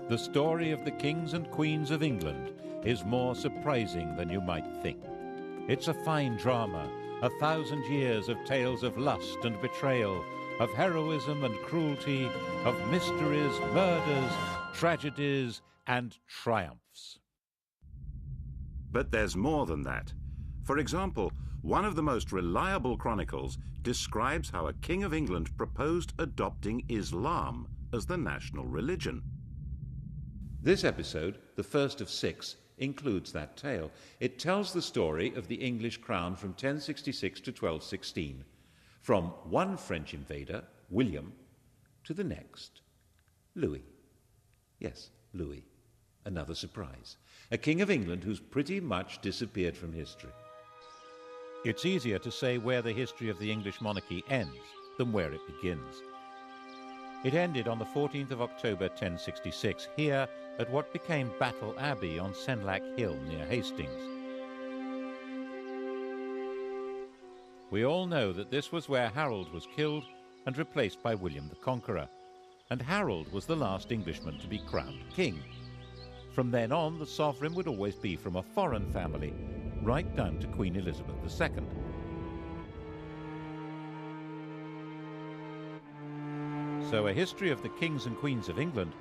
The story of the kings and queens of England is more surprising than you might think. It's a fine drama, 1,000 years of tales of lust and betrayal, of heroism and cruelty, of mysteries, murders, tragedies, and triumphs. But there's more than that. For example, one of the most reliable chronicles describes how a king of England proposed adopting Islam as the national religion. This episode, the first of 6, includes that tale. It tells the story of the English crown from 1066 to 1216, from one French invader, William, to the next, Louis. Yes, Louis. Another surprise. A king of England who's pretty much disappeared from history. It's easier to say where the history of the English monarchy ends than where it begins. It ended on the 14th of October 1066, here at what became Battle Abbey on Senlac Hill near Hastings. We all know that this was where Harold was killed and replaced by William the Conqueror, and Harold was the last Englishman to be crowned king. From then on, the sovereign would always be from a foreign family, right down to Queen Elizabeth II. So a history of the kings and queens of England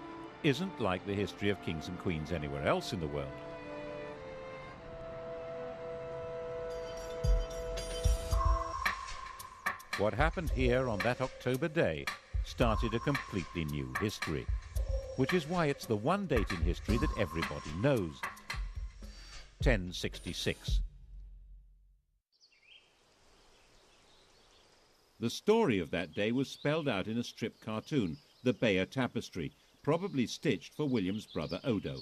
isn't like the history of kings and queens anywhere else in the world. What happened here on that October day started a completely new history, which is why it's the one date in history that everybody knows. 1066. The story of that day was spelled out in a strip cartoon, the Bayeux Tapestry, probably stitched for William's brother Odo.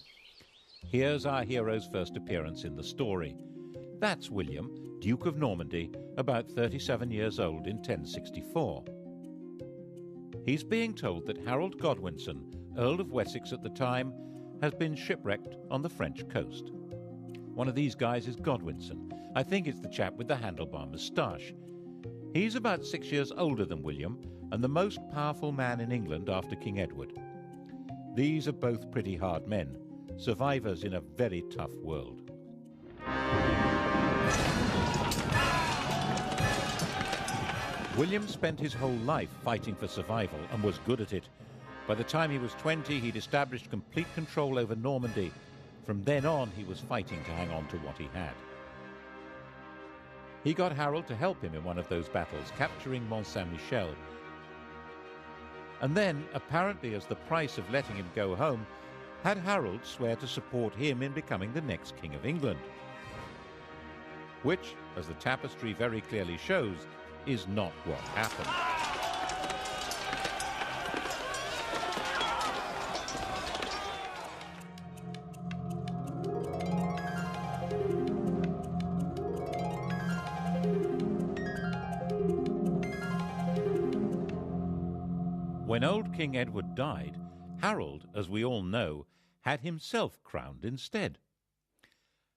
Here's our hero's first appearance in the story. That's William, Duke of Normandy, about 37 years old in 1064. He's being told that Harold Godwinson, Earl of Wessex at the time, has been shipwrecked on the French coast. One of these guys is Godwinson. I think it's the chap with the handlebar moustache. He's about 6 years older than William and the most powerful man in England after King Edward. These are both pretty hard men, survivors in a very tough world. William spent his whole life fighting for survival and was good at it. By the time he was 20, he'd established complete control over Normandy. From then on, he was fighting to hang on to what he had. He got Harold to help him in one of those battles, capturing Mont Saint-Michel. And then, apparently as the price of letting him go home, had Harold swear to support him in becoming the next King of England. Which, as the tapestry very clearly shows, is not what happened. When old King Edward died, Harold, as we all know, had himself crowned instead.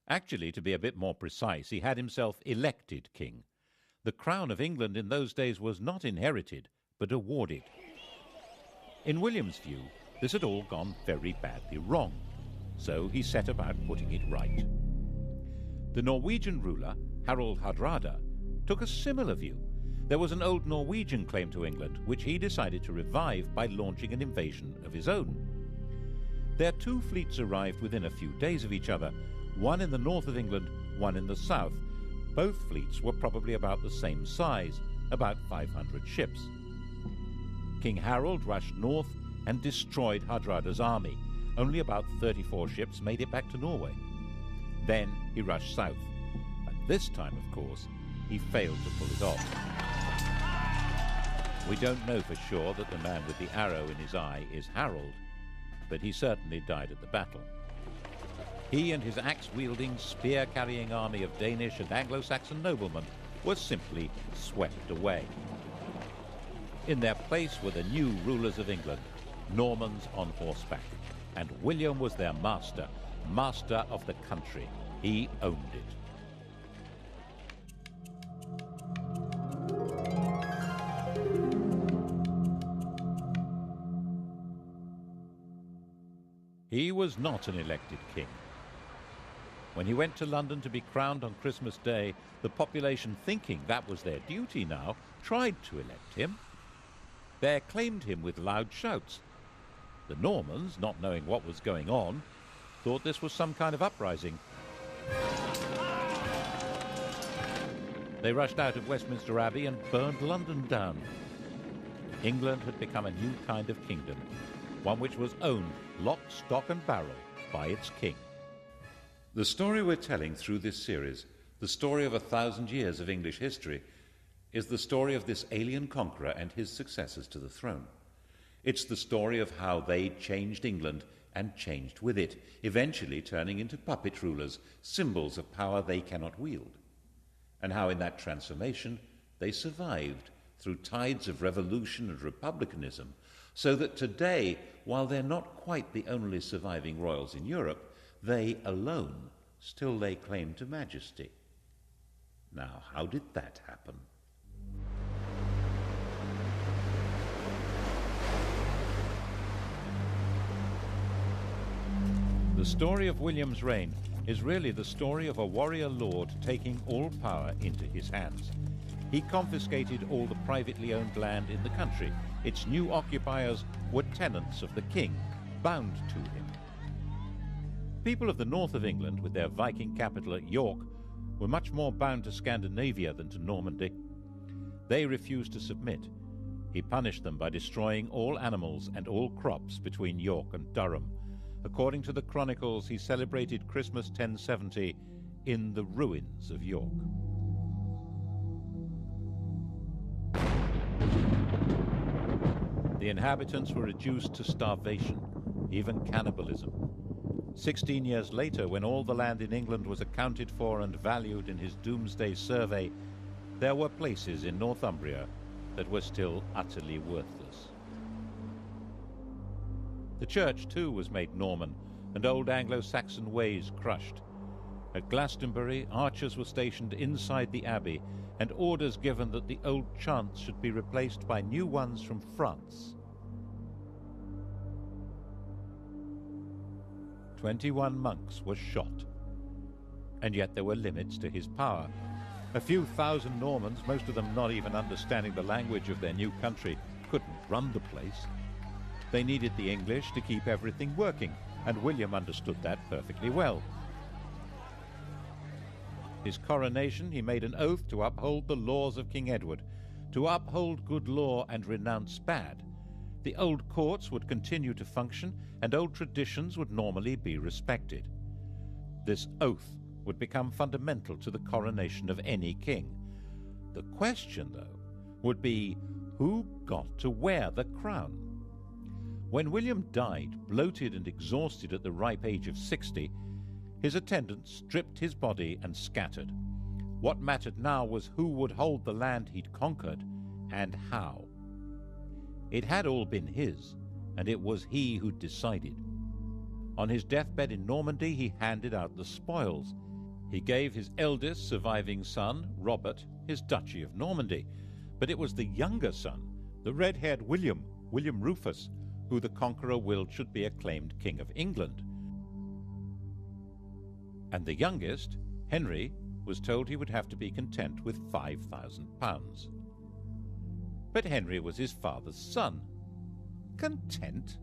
Actually, to be a bit more precise, he had himself elected king. The crown of England in those days was not inherited, but awarded. In William's view, this had all gone very badly wrong, so he set about putting it right. The Norwegian ruler, Harald Hardrada, took a similar view. There was an old Norwegian claim to England, which he decided to revive by launching an invasion of his own. Their two fleets arrived within a few days of each other, one in the north of England, one in the south. Both fleets were probably about the same size, about 500 ships. King Harold rushed north and destroyed Hardrada's army. Only about 34 ships made it back to Norway. Then he rushed south, and this time, of course, he failed to pull it off. We don't know for sure that the man with the arrow in his eye is Harold, but he certainly died at the battle. He and his axe-wielding, spear-carrying army of Danish and Anglo-Saxon noblemen were simply swept away. In their place were the new rulers of England, Normans on horseback, and William was their master, master of the country. He owned it. He was not an elected king. When he went to London to be crowned on Christmas Day, the population, thinking that was their duty now, tried to elect him. They acclaimed him with loud shouts. The Normans, not knowing what was going on, thought this was some kind of uprising. They rushed out of Westminster Abbey and burned London down. England had become a new kind of kingdom, one which was owned lock, stock and barrel by its king. The story we're telling through this series, the story of 1,000 years of English history, is the story of this alien conqueror and his successors to the throne. It's the story of how they changed England and changed with it, eventually turning into puppet rulers, symbols of power they cannot wield, and how in that transformation they survived through tides of revolution and republicanism, so that today, while they're not quite the only surviving royals in Europe, they alone still lay claim to majesty. Now, how did that happen? The story of William's reign is really the story of a warrior lord taking all power into his hands. He confiscated all the privately owned land in the country. Its new occupiers were tenants of the king, bound to him. People of the north of England, with their Viking capital at York, were much more bound to Scandinavia than to Normandy. They refused to submit. He punished them by destroying all animals and all crops between York and Durham. According to the chronicles, he celebrated Christmas 1070 in the ruins of York. The inhabitants were reduced to starvation, even cannibalism. 16 years later, when all the land in England was accounted for and valued in his Doomsday Survey, there were places in Northumbria that were still utterly worthless. The church, too, was made Norman, and old Anglo-Saxon ways crushed. At Glastonbury, archers were stationed inside the abbey, and orders given that the old chants should be replaced by new ones from France. 21 monks were shot, and yet there were limits to his power. A few thousand Normans, most of them not even understanding the language of their new country, couldn't run the place. They needed the English to keep everything working, and William understood that perfectly well. His coronation, he made an oath to uphold the laws of King Edward, to uphold good law and renounce bad. The old courts would continue to function, and old traditions would normally be respected. This oath would become fundamental to the coronation of any king. The question, though, would be who got to wear the crown? When William died, bloated and exhausted at the ripe age of 60, his attendants stripped his body and scattered. What mattered now was who would hold the land he'd conquered, and how. It had all been his, and it was he who decided. On his deathbed in Normandy, he handed out the spoils. He gave his eldest surviving son, Robert, his Duchy of Normandy, but it was the younger son, the red-haired William Rufus, who the conqueror willed should be acclaimed King of England. And the youngest, Henry, was told he would have to be content with £5,000. But Henry was his father's son. Content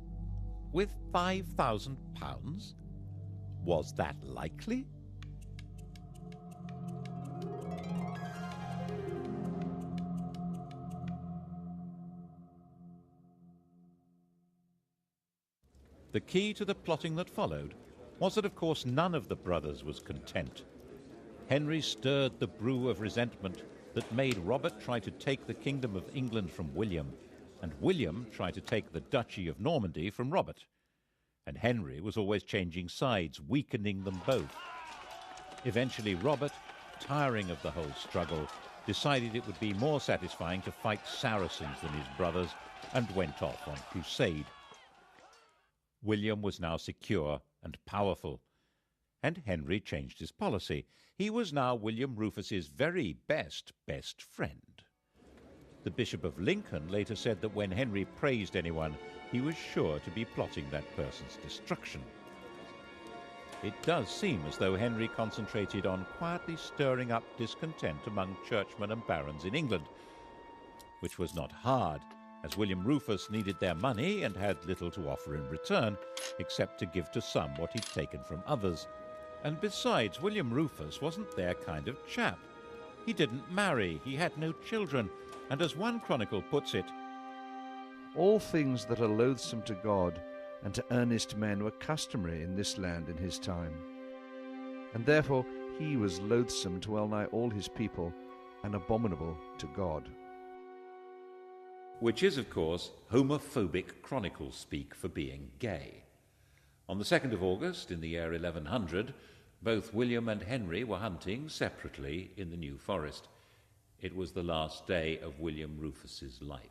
with £5,000? Was that likely? The key to the plotting that followed was that, of course, none of the brothers was content. Henry stirred the brew of resentment that made Robert try to take the kingdom of England from William, and William try to take the Duchy of Normandy from Robert. And Henry was always changing sides, weakening them both. Eventually, Robert, tiring of the whole struggle, decided it would be more satisfying to fight Saracens than his brothers, and went off on crusade. William was now secure and powerful, and Henry changed his policy. He was now William Rufus's very best friend. The Bishop of Lincoln later said that when Henry praised anyone, he was sure to be plotting that person's destruction. It does seem as though Henry concentrated on quietly stirring up discontent among churchmen and barons in England, which was not hard, as William Rufus needed their money and had little to offer in return, except to give to some what he'd taken from others. And besides, William Rufus wasn't their kind of chap. He didn't marry, he had no children, and as one chronicle puts it, all things that are loathsome to God and to earnest men were customary in this land in his time. And therefore he was loathsome to well nigh all his people, and abominable to God. Which is, of course, homophobic chronicle speak for being gay. On the 2nd of August, in the year 1100, both William and Henry were hunting separately in the New Forest. It was the last day of William Rufus's life.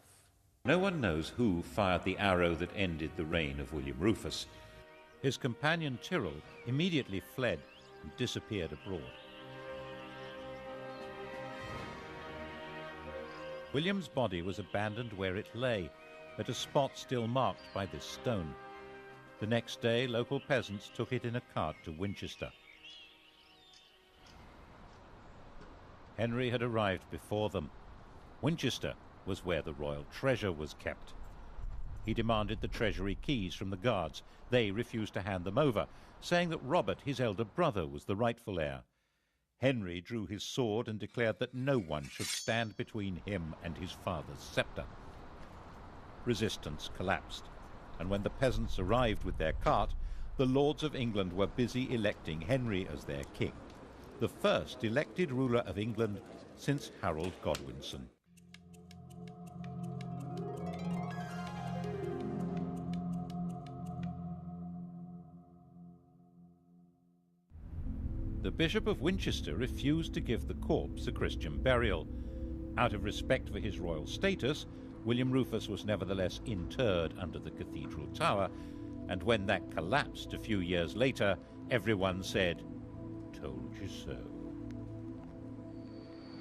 No one knows who fired the arrow that ended the reign of William Rufus. His companion Tyrrell immediately fled and disappeared abroad. William's body was abandoned where it lay, at a spot still marked by this stone. The next day, local peasants took it in a cart to Winchester. Henry had arrived before them. Winchester was where the royal treasure was kept. He demanded the treasury keys from the guards. They refused to hand them over, saying that Robert, his elder brother, was the rightful heir. Henry drew his sword and declared that no one should stand between him and his father's sceptre. Resistance collapsed, and when the peasants arrived with their cart, the lords of England were busy electing Henry as their king, the first elected ruler of England since Harold Godwinson. The Bishop of Winchester refused to give the corpse a Christian burial. Out of respect for his royal status, William Rufus was nevertheless interred under the cathedral tower, and when that collapsed a few years later, everyone said, "Told you so."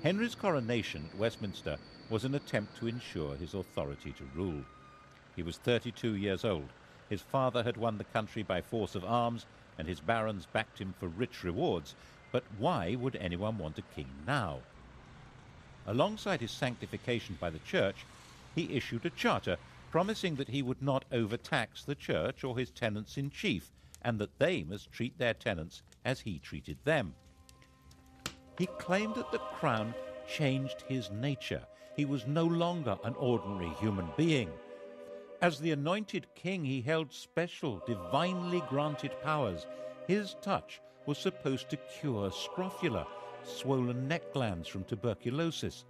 Henry's coronation at Westminster was an attempt to ensure his authority to rule. He was 32 years old. His father had won the country by force of arms, and his barons backed him for rich rewards. But why would anyone want a king now? Alongside his sanctification by the church, he issued a charter promising that he would not overtax the church or his tenants-in-chief, and that they must treat their tenants as he treated them. He claimed that the crown changed his nature. He was no longer an ordinary human being. As the anointed king, he held special, divinely granted powers. His touch was supposed to cure scrofula, swollen neck glands from tuberculosis.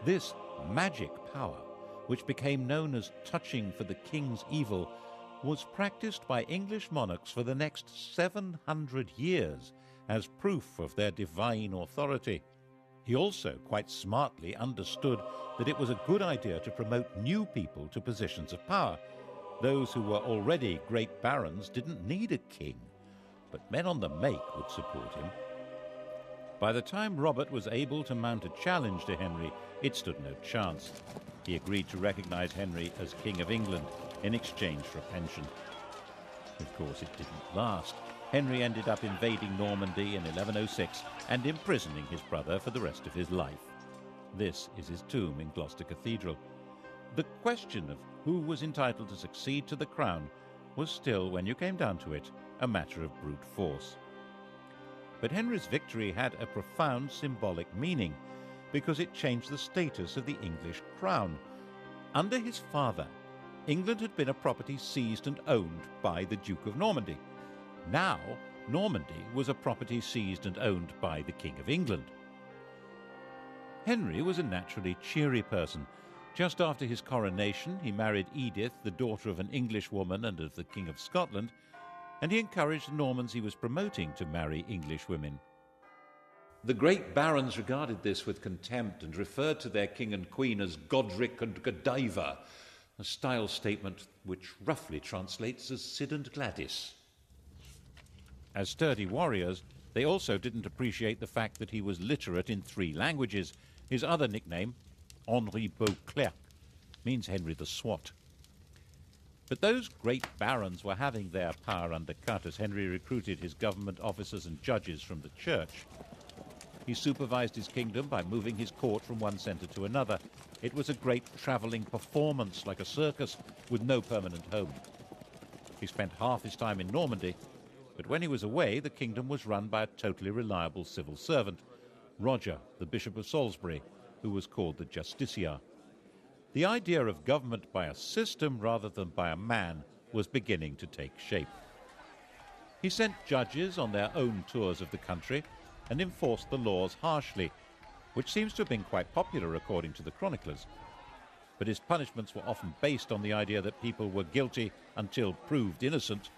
This magic power, which became known as touching for the king's evil, was practiced by English monarchs for the next 700 years as proof of their divine authority. He also quite smartly understood that it was a good idea to promote new people to positions of power. Those who were already great barons didn't need a king, but men on the make would support him. By the time Robert was able to mount a challenge to Henry, it stood no chance. He agreed to recognize Henry as King of England in exchange for a pension. Of course, it didn't last. Henry ended up invading Normandy in 1106 and imprisoning his brother for the rest of his life. This is his tomb in Gloucester Cathedral. The question of who was entitled to succeed to the crown was still, when you came down to it, a matter of brute force. But Henry's victory had a profound symbolic meaning, because it changed the status of the English crown. Under his father, England had been a property seized and owned by the Duke of Normandy. Now, Normandy was a property seized and owned by the King of England. Henry was a naturally cheery person. Just after his coronation, he married Edith, the daughter of an English woman and of the King of Scotland, and he encouraged the Normans he was promoting to marry English women. The great barons regarded this with contempt and referred to their king and queen as Godric and Godiva, a style statement which roughly translates as Sid and Gladys. As sturdy warriors, they also didn't appreciate the fact that he was literate in 3 languages. His other nickname, Henri Beauclerc, means Henry the Swat. But those great barons were having their power undercut as Henry recruited his government officers and judges from the church. He supervised his kingdom by moving his court from one centre to another. It was a great travelling performance, like a circus, with no permanent home. He spent half his time in Normandy, but when he was away, the kingdom was run by a totally reliable civil servant, Roger, the Bishop of Salisbury, who was called the Justiciar. The idea of government by a system rather than by a man was beginning to take shape. He sent judges on their own tours of the country and enforced the laws harshly, which seems to have been quite popular according to the chroniclers. But his punishments were often based on the idea that people were guilty until proved innocent,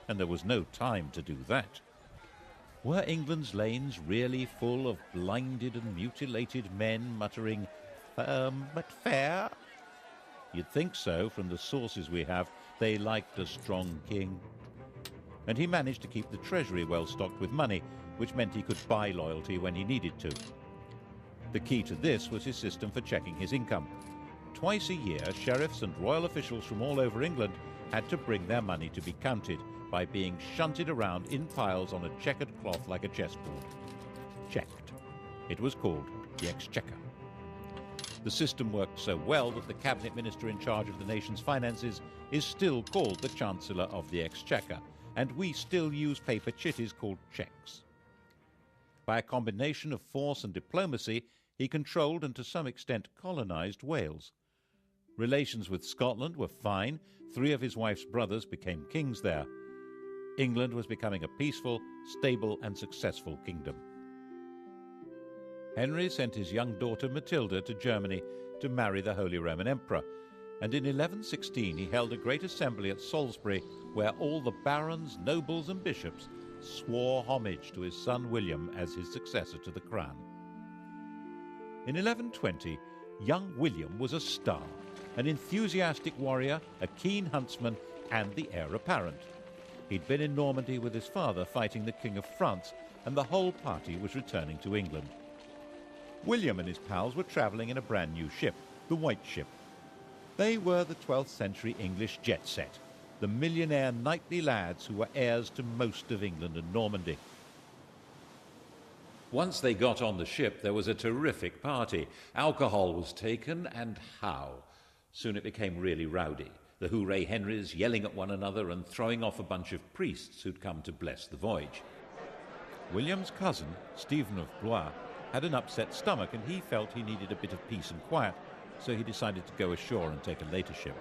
and there was no time to do that. Were England's lanes really full of blinded and mutilated men muttering, "Firm but fair"? You'd think so from the sources we have. They liked a strong king. And he managed to keep the treasury well stocked with money, which meant he could buy loyalty when he needed to. The key to this was his system for checking his income. Twice a year, sheriffs and royal officials from all over England had to bring their money to be counted by being shunted around in piles on a checkered cloth like a chessboard. Checked. It was called the Exchequer. The system worked so well that the cabinet minister in charge of the nation's finances is still called the Chancellor of the Exchequer, and we still use paper chitties called cheques. By a combination of force and diplomacy, he controlled and to some extent colonised Wales. Relations with Scotland were fine. 3 of his wife's brothers became kings there. England was becoming a peaceful, stable and successful kingdom. Henry sent his young daughter Matilda to Germany to marry the Holy Roman Emperor, and in 1116 he held a great assembly at Salisbury where all the barons, nobles and bishops swore homage to his son William as his successor to the crown. In 1120, young William was a star, an enthusiastic warrior, a keen huntsman and the heir apparent. He'd been in Normandy with his father fighting the King of France, and the whole party was returning to England. William and his pals were travelling in a brand new ship, the White Ship. They were the 12th century English jet set, the millionaire knightly lads who were heirs to most of England and Normandy. Once they got on the ship, there was a terrific party. Alcohol was taken, and how? Soon it became really rowdy. The Hooray Henrys yelling at one another and throwing off a bunch of priests who'd come to bless the voyage. William's cousin, Stephen of Blois, had an upset stomach, and he felt he needed a bit of peace and quiet, so he decided to go ashore and take a later ship.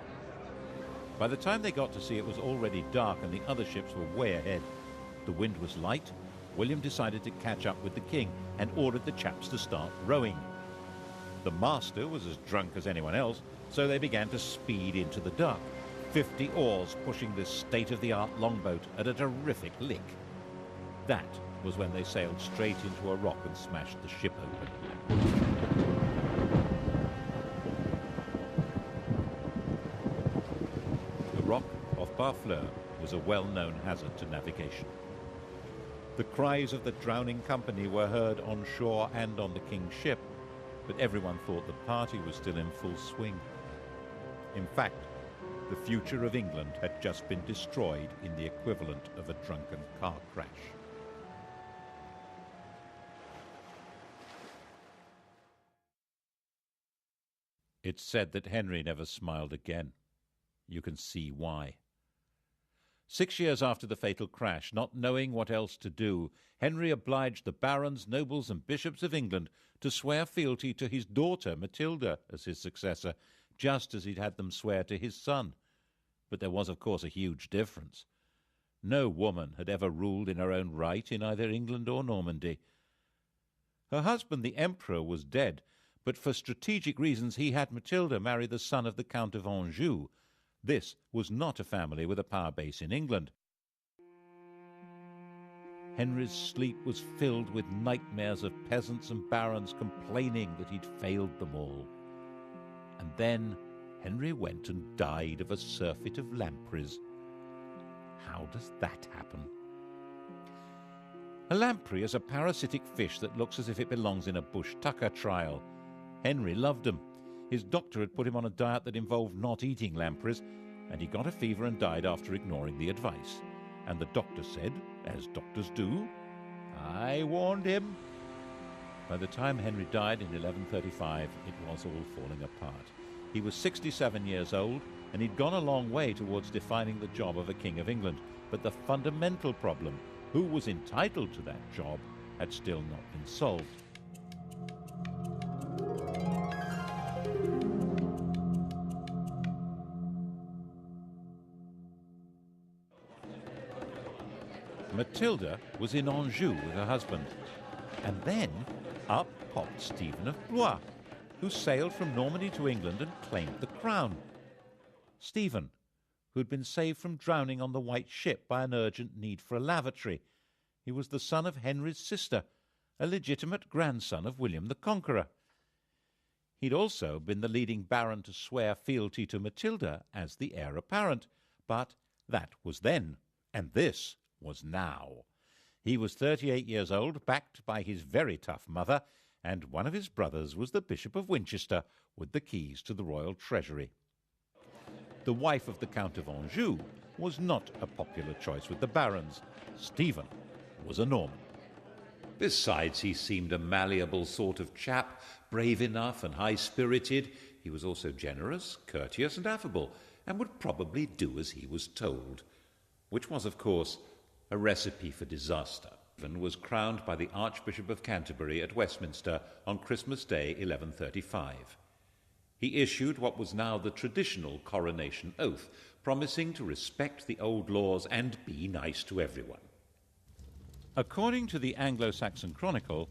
By the time they got to sea, it was already dark and the other ships were way ahead. The wind was light. William decided to catch up with the king and ordered the chaps to start rowing. The master was as drunk as anyone else, so they began to speed into the dark, 50 oars pushing this state-of-the-art longboat at a terrific lick. That was when they sailed straight into a rock and smashed the ship open. The rock off Barfleur was a well-known hazard to navigation. The cries of the drowning company were heard on shore and on the king's ship, but everyone thought the party was still in full swing. In fact, the future of England had just been destroyed in the equivalent of a drunken car crash. It's said that Henry never smiled again. You can see why. 6 years after the fatal crash, not knowing what else to do, Henry obliged the barons, nobles and bishops of England to swear fealty to his daughter Matilda as his successor, just as he'd had them swear to his son. But there was, of course, a huge difference. No woman had ever ruled in her own right in either England or Normandy. Her husband, the Emperor, was dead, but for strategic reasons he had Matilda marry the son of the Count of Anjou. This was not a family with a power base in England. Henry's sleep was filled with nightmares of peasants and barons complaining that he'd failed them all. And then Henry went and died of a surfeit of lampreys. How does that happen? A lamprey is a parasitic fish that looks as if it belongs in a bush tucker trial. Henry loved them. His doctor had put him on a diet that involved not eating lampreys, and he got a fever and died after ignoring the advice. And the doctor said, as doctors do, "I warned him." By the time Henry died in 1135, it was all falling apart. He was 67 years old, and he'd gone a long way towards defining the job of a King of England. But the fundamental problem, who was entitled to that job, had still not been solved. Matilda was in Anjou with her husband, and then up popped Stephen of Blois, who sailed from Normandy to England and claimed the crown. Stephen, who'd been saved from drowning on the White Ship by an urgent need for a lavatory. He was the son of Henry's sister, a legitimate grandson of William the Conqueror. He'd also been the leading baron to swear fealty to Matilda as the heir apparent, but that was then, and this was now. He was 38 years old, backed by his very tough mother, and one of his brothers was the Bishop of Winchester with the keys to the royal treasury. The wife of the Count of Anjou was not a popular choice with the barons. Stephen was a Norman. Besides, he seemed a malleable sort of chap, brave enough and high-spirited. He was also generous, courteous and affable, and would probably do as he was told, which was, of course, a recipe for disaster. Stephen was crowned by the Archbishop of Canterbury at Westminster on Christmas Day 1135. He issued what was now the traditional coronation oath, promising to respect the old laws and be nice to everyone. According to the Anglo-Saxon Chronicle,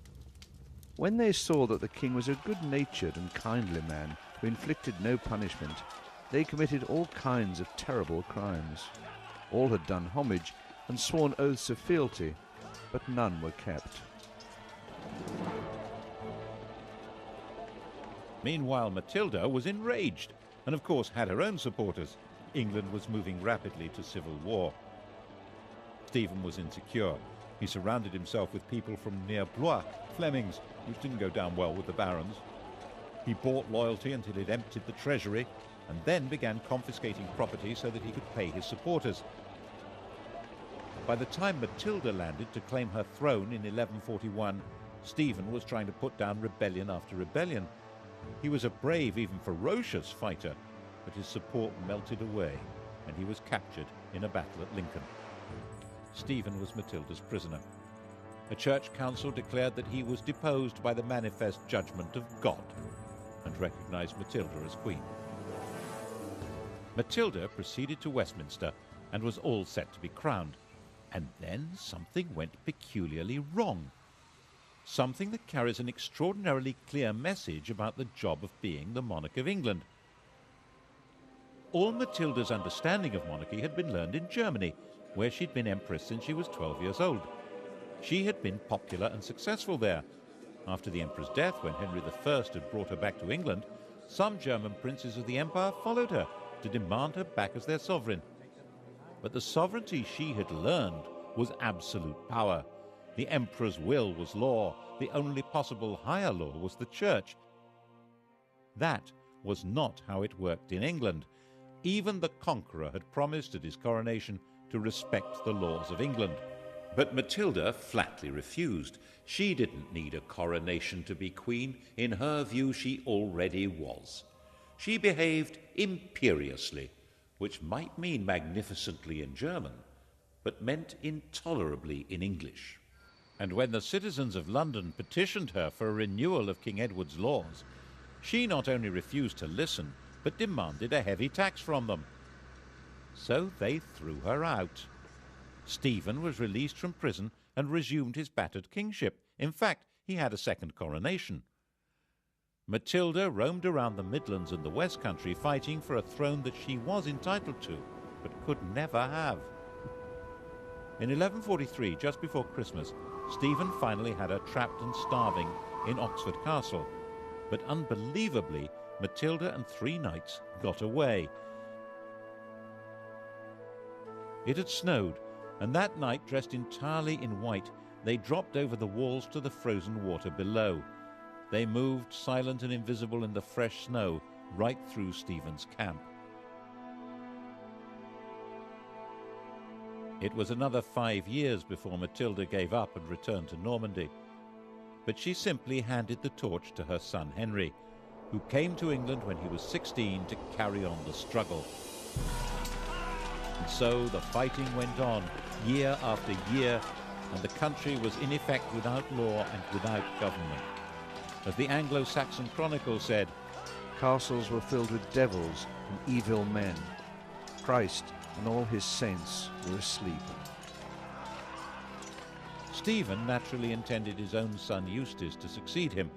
when they saw that the king was a good-natured and kindly man who inflicted no punishment, they committed all kinds of terrible crimes. All had done homage and sworn oaths of fealty, but none were kept. Meanwhile, Matilda was enraged and, of course, had her own supporters. England was moving rapidly to civil war. Stephen was insecure. He surrounded himself with people from near Blois, Flemings, which didn't go down well with the barons. He bought loyalty until he'd emptied the treasury, and then began confiscating property so that he could pay his supporters. By the time Matilda landed to claim her throne in 1141, Stephen was trying to put down rebellion after rebellion. He was a brave, even ferocious fighter, but his support melted away, and he was captured in a battle at Lincoln. Stephen was Matilda's prisoner. A church council declared that he was deposed by the manifest judgment of God and recognized Matilda as queen. Matilda proceeded to Westminster and was all set to be crowned. And then something went peculiarly wrong. Something that carries an extraordinarily clear message about the job of being the monarch of England. All Matilda's understanding of monarchy had been learned in Germany, where she'd been empress since she was 12 years old. She had been popular and successful there. After the emperor's death, when Henry I had brought her back to England, some German princes of the empire followed her to demand her back as their sovereign. But the sovereignty she had learned was absolute power. The emperor's will was law. The only possible higher law was the church. That was not how it worked in England. Even the conqueror had promised at his coronation to respect the laws of England. But Matilda flatly refused. She didn't need a coronation to be queen. In her view, she already was. She behaved imperiously, which might mean magnificently in German, but meant intolerably in English. And when the citizens of London petitioned her for a renewal of King Edward's laws, she not only refused to listen, but demanded a heavy tax from them. So they threw her out. Stephen was released from prison and resumed his battered kingship. In fact, he had a second coronation. Matilda roamed around the Midlands and the West Country fighting for a throne that she was entitled to, but could never have. In 1143, just before Christmas, Stephen finally had her trapped and starving in Oxford Castle. But unbelievably, Matilda and 3 knights got away. It had snowed, and that night, dressed entirely in white, they dropped over the walls to the frozen water below. They moved, silent and invisible in the fresh snow, right through Stephen's camp. It was another 5 years before Matilda gave up and returned to Normandy. But she simply handed the torch to her son Henry, who came to England when he was 16 to carry on the struggle. And so the fighting went on, year after year, and the country was in effect without law and without government. As the Anglo-Saxon Chronicle said, castles were filled with devils and evil men. Christ and all his saints were asleep. Stephen naturally intended his own son Eustace to succeed him,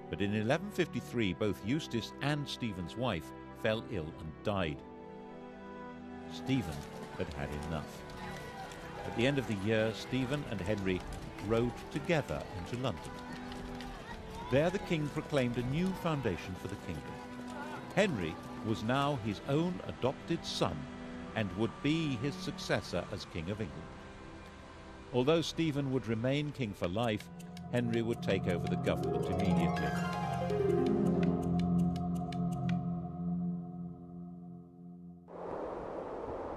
but in 1153 both Eustace and Stephen's wife fell ill and died. Stephen had had enough. At the end of the year, Stephen and Henry rode together into London. There the king proclaimed a new foundation for the kingdom. Henry was now his own adopted son and would be his successor as King of England. Although Stephen would remain king for life, Henry would take over the government immediately.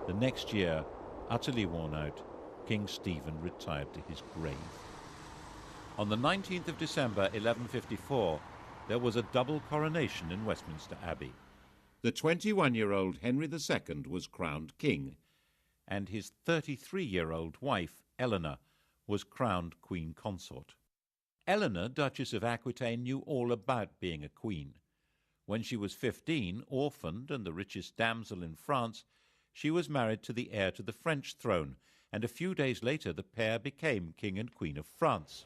The next year, utterly worn out, King Stephen retired to his grave. On the 19th of December 1154, there was a double coronation in Westminster Abbey. The 21-year-old Henry II was crowned king, and his 33-year-old wife, Eleanor, was crowned queen consort. Eleanor, Duchess of Aquitaine, knew all about being a queen. When she was 15, orphaned and the richest damsel in France, she was married to the heir to the French throne, and a few days later the pair became King and Queen of France.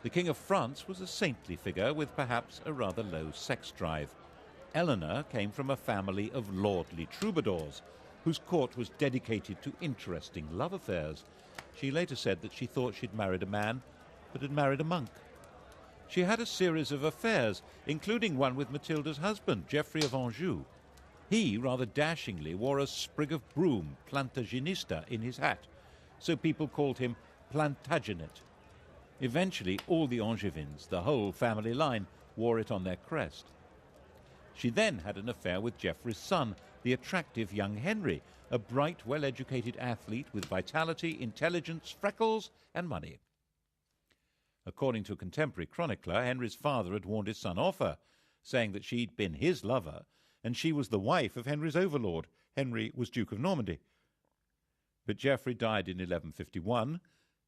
The King of France was a saintly figure with perhaps a rather low sex drive. Eleanor came from a family of lordly troubadours, whose court was dedicated to interesting love affairs. She later said that she thought she'd married a man, but had married a monk. She had a series of affairs, including one with Matilda's husband, Geoffrey of Anjou. He, rather dashingly, wore a sprig of broom, Plantagenista, in his hat, so people called him Plantagenet. Eventually, all the Angevins, the whole family line, wore it on their crest. She then had an affair with Geoffrey's son, the attractive young Henry, a bright, well-educated athlete with vitality, intelligence, freckles, and money. According to a contemporary chronicler, Henry's father had warned his son off her, saying that she'd been his lover, and she was the wife of Henry's overlord. Henry was Duke of Normandy. But Geoffrey died in 1151,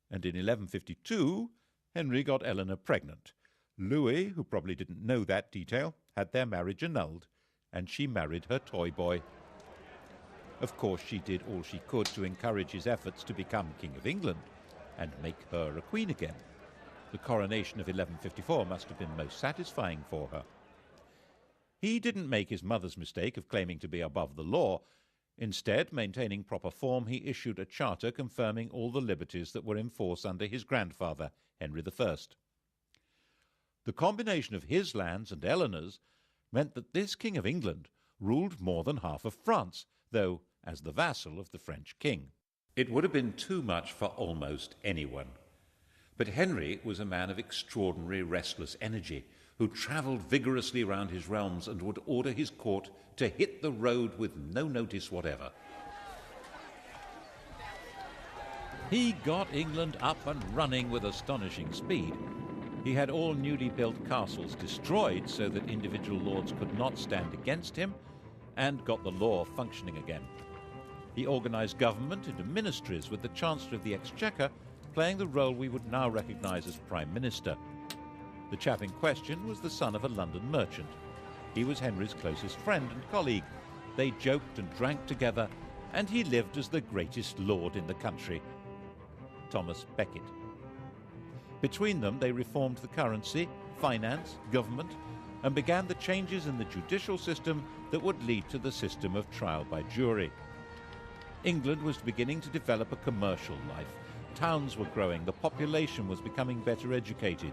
and in 1152, Henry got Eleanor pregnant. Louis, who probably didn't know that detail, had their marriage annulled, and she married her toy boy. Of course, she did all she could to encourage his efforts to become King of England and make her a queen again. The coronation of 1154 must have been most satisfying for her. He didn't make his mother's mistake of claiming to be above the law. Instead, maintaining proper form, he issued a charter confirming all the liberties that were in force under his grandfather, Henry I. The combination of his lands and Eleanor's meant that this King of England ruled more than half of France, though as the vassal of the French king. It would have been too much for almost anyone. But Henry was a man of extraordinary restless energy, who travelled vigorously round his realms and would order his court to hit the road with no notice whatever. He got England up and running with astonishing speed. He had all newly built castles destroyed so that individual lords could not stand against him, and got the law functioning again. He organised government into ministries, with the Chancellor of the Exchequer playing the role we would now recognise as Prime Minister. The chap in question was the son of a London merchant. He was Henry's closest friend and colleague. They joked and drank together, and he lived as the greatest lord in the country, Thomas Becket. Between them, they reformed the currency, finance, government, and began the changes in the judicial system that would lead to the system of trial by jury. England was beginning to develop a commercial life. Towns were growing, the population was becoming better educated.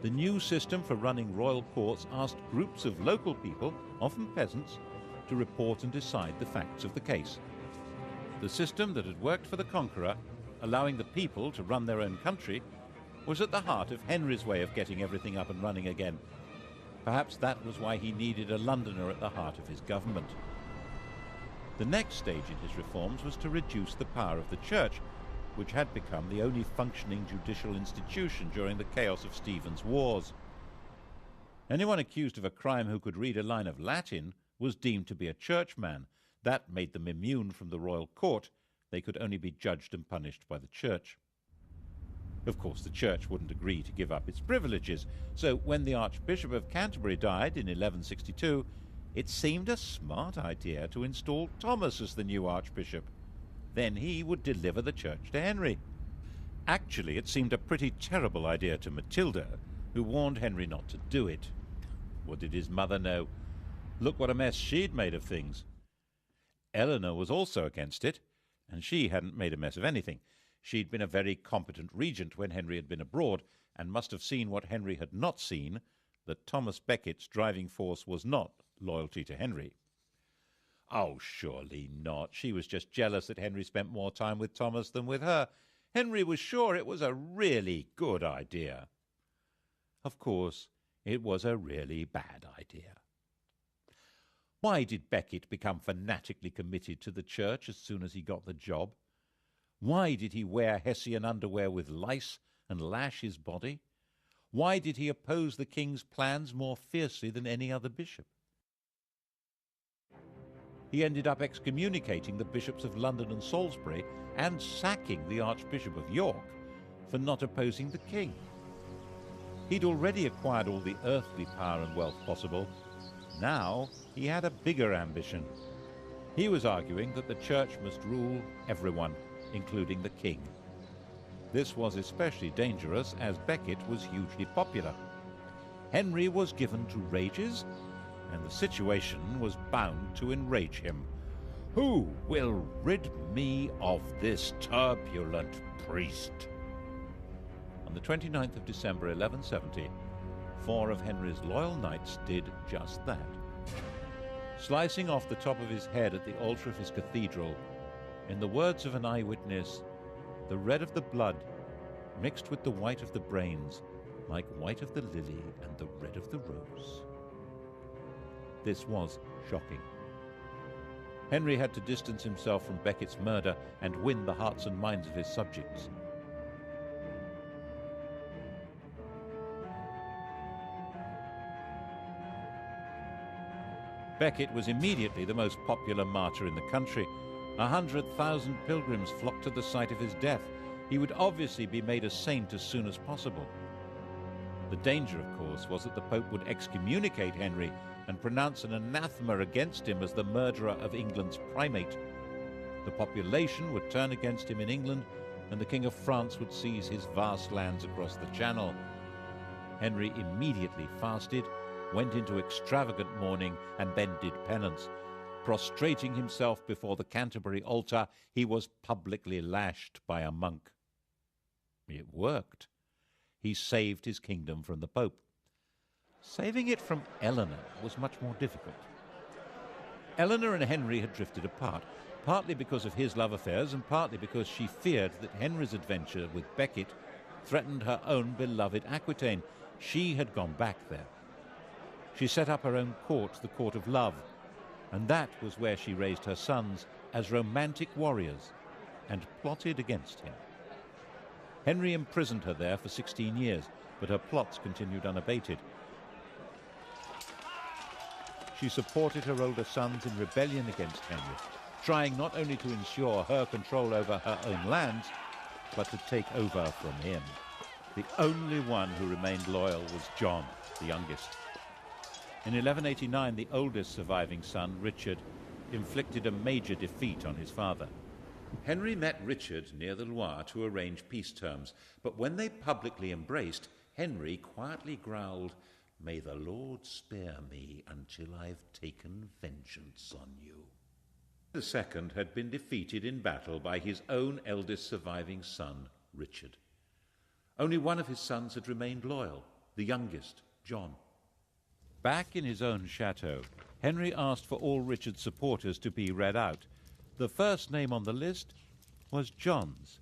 The new system for running royal courts asked groups of local people, often peasants, to report and decide the facts of the case. The system that had worked for the conqueror, allowing the people to run their own country, was at the heart of Henry's way of getting everything up and running again. Perhaps that was why he needed a Londoner at the heart of his government. The next stage in his reforms was to reduce the power of the church, which had become the only functioning judicial institution during the chaos of Stephen's wars. Anyone accused of a crime who could read a line of Latin was deemed to be a churchman. That made them immune from the royal court. They could only be judged and punished by the church. Of course, the church wouldn't agree to give up its privileges, so when the Archbishop of Canterbury died in 1162, it seemed a smart idea to install Thomas as the new archbishop. Then he would deliver the church to Henry. Actually, it seemed a pretty terrible idea to Matilda, who warned Henry not to do it. What did his mother know? Look what a mess she'd made of things. Eleanor was also against it, and she hadn't made a mess of anything. She'd been a very competent regent when Henry had been abroad, and must have seen what Henry had not seen, that Thomas Becket's driving force was not loyalty to Henry. Oh, surely not. She was just jealous that Henry spent more time with Thomas than with her. Henry was sure it was a really good idea. Of course, it was a really bad idea. Why did Becket become fanatically committed to the church as soon as he got the job? Why did he wear Hessian underwear with lice and lash his body? Why did he oppose the king's plans more fiercely than any other bishop? He ended up excommunicating the bishops of London and Salisbury and sacking the Archbishop of York for not opposing the king. He'd already acquired all the earthly power and wealth possible. Now he had a bigger ambition. He was arguing that the church must rule everyone, including the king. This was especially dangerous as Becket was hugely popular. Henry was given to rages, and the situation was bound to enrage him. Who will rid me of this turbulent priest? On the 29th of December 1170, 4 of Henry's loyal knights did just that. Slicing off the top of his head at the altar of his cathedral, in the words of an eyewitness, the red of the blood mixed with the white of the brains, like white of the lily and the red of the rose. This was shocking. Henry had to distance himself from Becket's murder and win the hearts and minds of his subjects. Becket was immediately the most popular martyr in the country. 100,000 pilgrims flocked to the site of his death. He would obviously be made a saint as soon as possible. The danger, of course, was that the Pope would excommunicate Henry and pronounce an anathema against him as the murderer of England's primate. The population would turn against him in England, and the King of France would seize his vast lands across the Channel. Henry immediately fasted, went into extravagant mourning, and then did penance. Prostrating himself before the Canterbury altar, he was publicly lashed by a monk. It worked. He saved his kingdom from the Pope. Saving it from Eleanor was much more difficult. Eleanor and Henry had drifted apart, partly because of his love affairs and partly because she feared that Henry's adventure with Becket threatened her own beloved Aquitaine. She had gone back there. She set up her own court, the Court of Love, and that was where she raised her sons as romantic warriors and plotted against him. Henry imprisoned her there for 16 years, but her plots continued unabated. She supported her older sons in rebellion against Henry, trying not only to ensure her control over her own lands, but to take over from him. The only one who remained loyal was John, the youngest. In 1189, the oldest surviving son, Richard, inflicted a major defeat on his father. Henry met Richard near the Loire to arrange peace terms, but when they publicly embraced, Henry quietly growled, "May the Lord spare me until I've taken vengeance on you." The second had been defeated in battle by his own eldest surviving son, Richard. Only one of his sons had remained loyal, the youngest, John. Back in his own chateau, Henry asked for all Richard's supporters to be read out. The first name on the list was John's.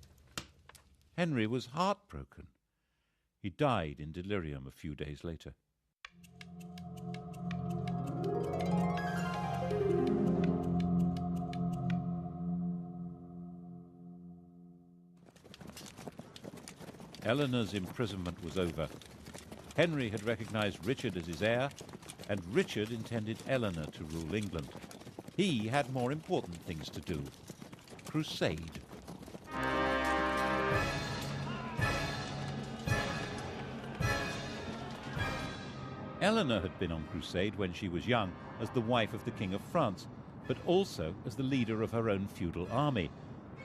Henry was heartbroken. He died in delirium a few days later. Eleanor's imprisonment was over. Henry had recognized Richard as his heir, and Richard intended Eleanor to rule England. He had more important things to do. Crusade. Eleanor had been on crusade when she was young as the wife of the King of France, but also as the leader of her own feudal army.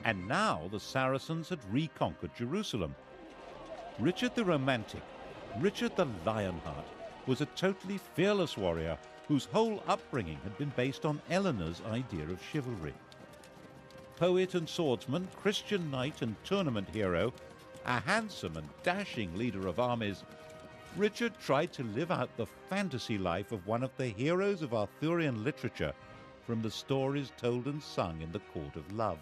And now the Saracens had reconquered Jerusalem. Richard the Romantic, Richard the Lionheart, was a totally fearless warrior whose whole upbringing had been based on Eleanor's idea of chivalry. Poet and swordsman, Christian knight and tournament hero, a handsome and dashing leader of armies, Richard tried to live out the fantasy life of one of the heroes of Arthurian literature from the stories told and sung in the court of love.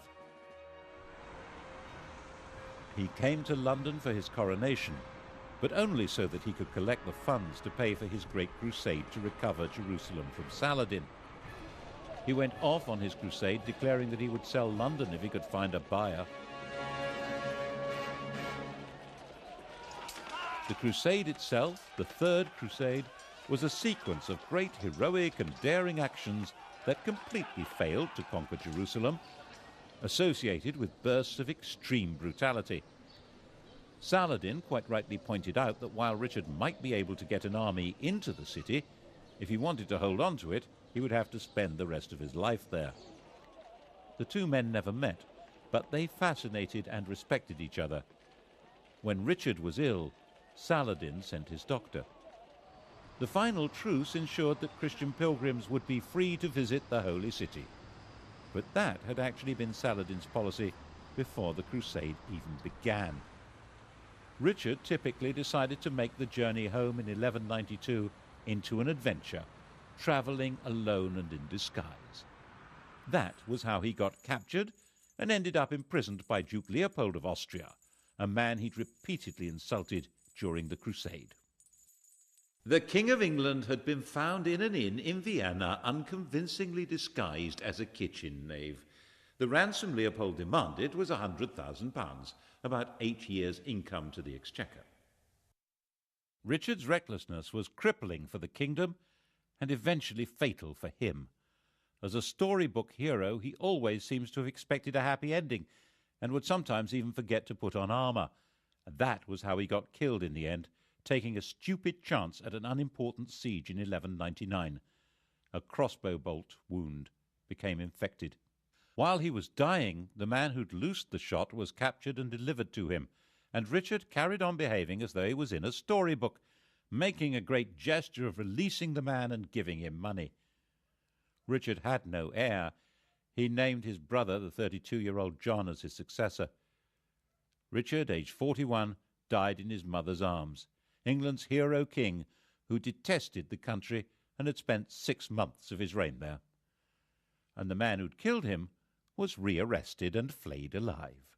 He came to London for his coronation, but only so that he could collect the funds to pay for his great crusade to recover Jerusalem from Saladin. He went off on his crusade, declaring that he would sell London if he could find a buyer. The crusade itself, the Third Crusade, was a sequence of great heroic and daring actions that completely failed to conquer Jerusalem, associated with bursts of extreme brutality. Saladin quite rightly pointed out that while Richard might be able to get an army into the city, if he wanted to hold on to it, he would have to spend the rest of his life there. The two men never met, but they fascinated and respected each other. When Richard was ill, Saladin sent his doctor. The final truce ensured that Christian pilgrims would be free to visit the Holy City. But that had actually been Saladin's policy before the crusade even began. Richard typically decided to make the journey home in 1192 into an adventure, travelling alone and in disguise. That was how he got captured and ended up imprisoned by Duke Leopold of Austria, a man he'd repeatedly insulted during the crusade. The King of England had been found in an inn in Vienna, unconvincingly disguised as a kitchen knave. The ransom Leopold demanded was £100,000, about 8 years' income to the exchequer. Richard's recklessness was crippling for the kingdom and eventually fatal for him. As a storybook hero, he always seems to have expected a happy ending and would sometimes even forget to put on armour. That was how he got killed in the end, taking a stupid chance at an unimportant siege in 1199. A crossbow bolt wound became infected. While he was dying, the man who'd loosed the shot was captured and delivered to him, and Richard carried on behaving as though he was in a storybook, making a great gesture of releasing the man and giving him money. Richard had no heir. He named his brother, the 32-year-old John, as his successor. Richard, aged 41, died in his mother's arms, England's hero king, who detested the country and had spent 6 months of his reign there. And the man who'd killed him was rearrested and flayed alive.